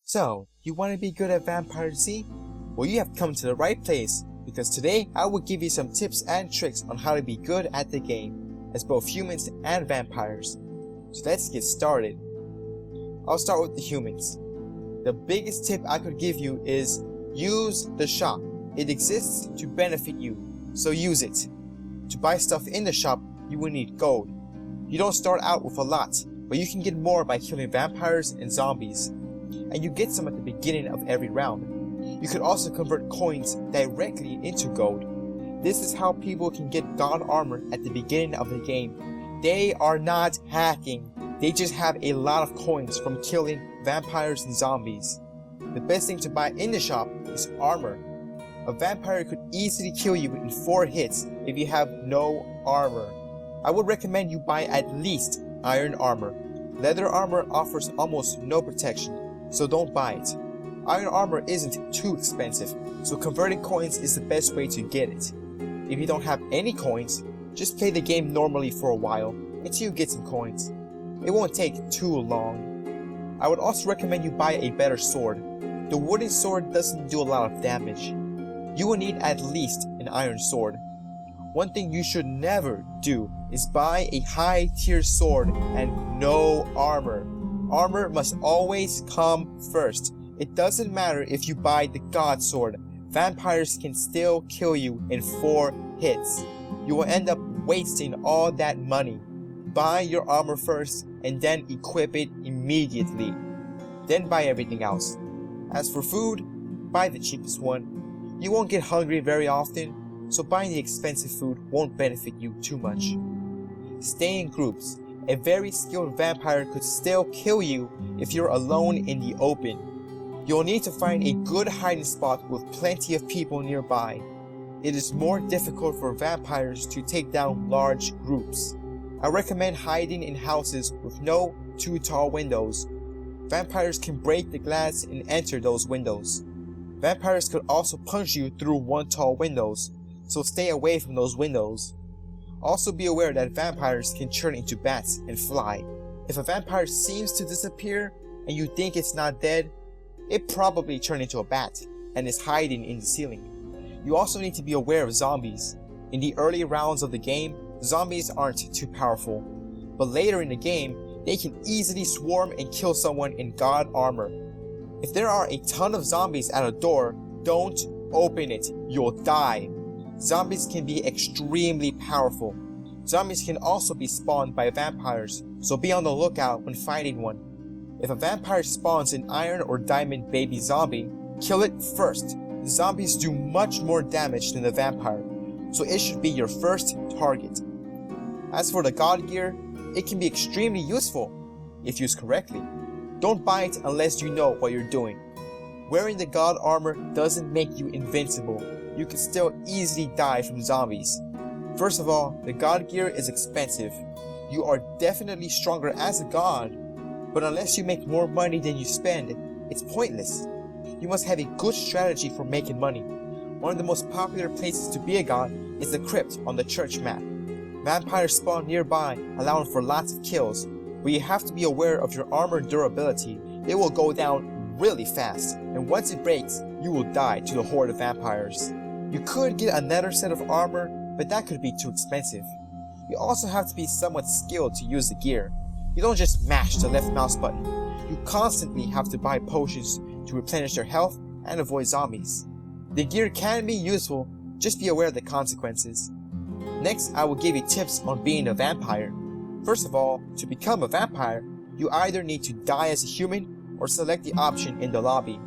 So, you want to be good at VampireZ? Well, you have come to the right place, because today I will give you some tips and tricks on how to be good at the game, as both humans and vampires. So let's get started. I'll start with the humans. The biggest tip I could give you is use the shop. It exists to benefit you, so use it. To buy stuff in the shop, you will need gold. You don't start out with a lot, but you can get more by killing vampires and zombies. And you get some at the beginning of every round. You could also convert coins directly into gold. This is how people can get god armor at the beginning of the game. They are not hacking, they just have a lot of coins from killing vampires and zombies. The best thing to buy in the shop is armor. A vampire could easily kill you in 4 hits if you have no armor. I would recommend you buy at least iron armor. Leather armor offers almost no protection, so don't buy it. Iron armor isn't too expensive, so converting coins is the best way to get it. If you don't have any coins, just play the game normally for a while until you get some coins. It won't take too long. I would also recommend you buy a better sword. The wooden sword doesn't do a lot of damage. You will need at least an iron sword. One thing you should never do is buy a high tier sword and no armor. Armor must always come first. It doesn't matter if you buy the god sword. Vampires can still kill you in 4 hits. You will end up wasting all that money. Buy your armor first and then equip it immediately. Then buy everything else. As for food, buy the cheapest one. You won't get hungry very often, so buying the expensive food won't benefit you too much. Stay in groups. A very skilled vampire could still kill you if you're alone in the open. You'll need to find a good hiding spot with plenty of people nearby. It is more difficult for vampires to take down large groups. I recommend hiding in houses with no too tall windows. Vampires can break the glass and enter those windows. Vampires could also punch you through 1 tall windows, so stay away from those windows. Also be aware that vampires can turn into bats and fly. If a vampire seems to disappear and you think it's not dead, it probably turned into a bat and is hiding in the ceiling. You also need to be aware of zombies. In the early rounds of the game, zombies aren't too powerful, but later in the game, they can easily swarm and kill someone in god armor. If there are a ton of zombies at a door, don't open it, you'll die. Zombies can be extremely powerful. Zombies can also be spawned by vampires, so be on the lookout when fighting one. If a vampire spawns an iron or diamond baby zombie, kill it first. The zombies do much more damage than the vampire, so it should be your first target. As for the god gear, it can be extremely useful if used correctly. Don't buy it unless you know what you're doing. Wearing the god armor doesn't make you invincible. You can still easily die from zombies. First of all, the god gear is expensive. You are definitely stronger as a god, but unless you make more money than you spend, it's pointless. You must have a good strategy for making money. One of the most popular places to be a god is the crypt on the church map. Vampires spawn nearby, allowing for lots of kills, but you have to be aware of your armor durability. It will go down really fast, and once it breaks, you will die to the horde of vampires. You could get another set of armor, but that could be too expensive. You also have to be somewhat skilled to use the gear. You don't just mash the left mouse button. You constantly have to buy potions to replenish your health and avoid zombies. The gear can be useful, just be aware of the consequences. Next, I will give you tips on being a vampire. First of all, to become a vampire, you either need to die as a human or select the option in the lobby.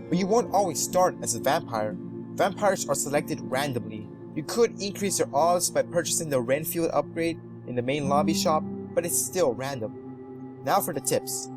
But you won't always start as a vampire. Vampires are selected randomly. You could increase your odds by purchasing the Renfield upgrade in the main lobby shop, but it's still random. Now for the tips.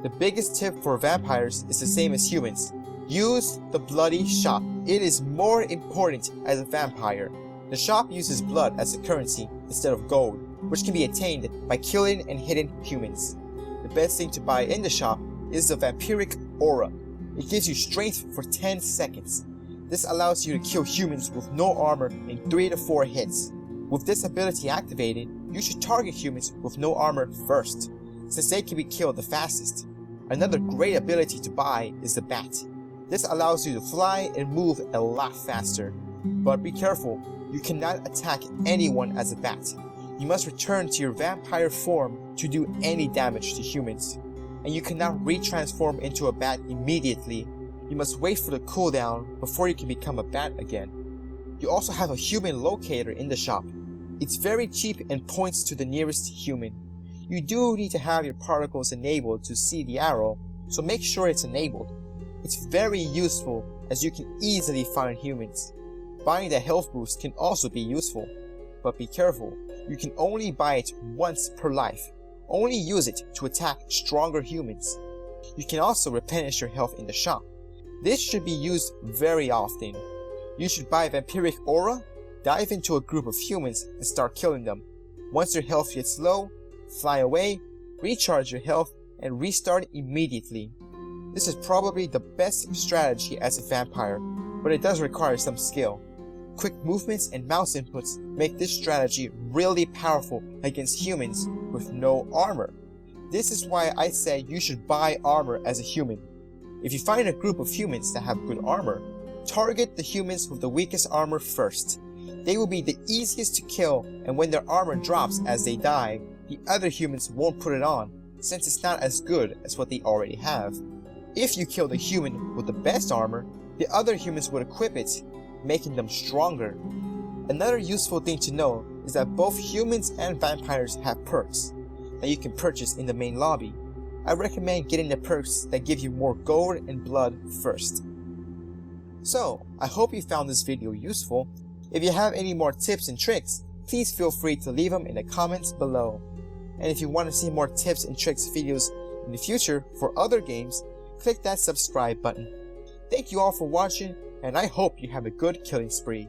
The biggest tip for vampires is the same as humans. Use the bloody shop. It is more important as a vampire. The shop uses blood as a currency instead of gold, which can be attained by killing and hitting humans. The best thing to buy in the shop is the vampiric aura. It gives you strength for 10 seconds. This allows you to kill humans with no armor in 3 to 4 hits. With this ability activated, you should target humans with no armor first, since they can be killed the fastest. Another great ability to buy is the Bat. This allows you to fly and move a lot faster. But be careful, you cannot attack anyone as a bat. You must return to your vampire form to do any damage to humans. And you cannot retransform into a bat immediately. You must wait for the cooldown before you can become a bat again. You also have a human locator in the shop. It's very cheap and points to the nearest human. You do need to have your particles enabled to see the arrow, so make sure it's enabled. It's very useful as you can easily find humans. Buying the health boost can also be useful, but be careful, you can only buy it once per life. Only use it to attack stronger humans. You can also replenish your health in the shop. This should be used very often. You should buy Vampiric Aura, dive into a group of humans and start killing them. Once your health gets low, fly away, recharge your health, and restart immediately. This is probably the best strategy as a vampire, but it does require some skill. Quick movements and mouse inputs make this strategy really powerful against humans with no armor. This is why I say you should buy armor as a human. If you find a group of humans that have good armor, target the humans with the weakest armor first. They will be the easiest to kill, and when their armor drops as they die, the other humans won't put it on, since it's not as good as what they already have. If you kill the human with the best armor, the other humans would equip it, making them stronger. Another useful thing to know is that both humans and vampires have perks that you can purchase in the main lobby. I recommend getting the perks that give you more gold and blood first. So, I hope you found this video useful. If you have any more tips and tricks, please feel free to leave them in the comments below. And if you want to see more tips and tricks videos in the future for other games, click that subscribe button. Thank you all for watching, and I hope you have a good killing spree.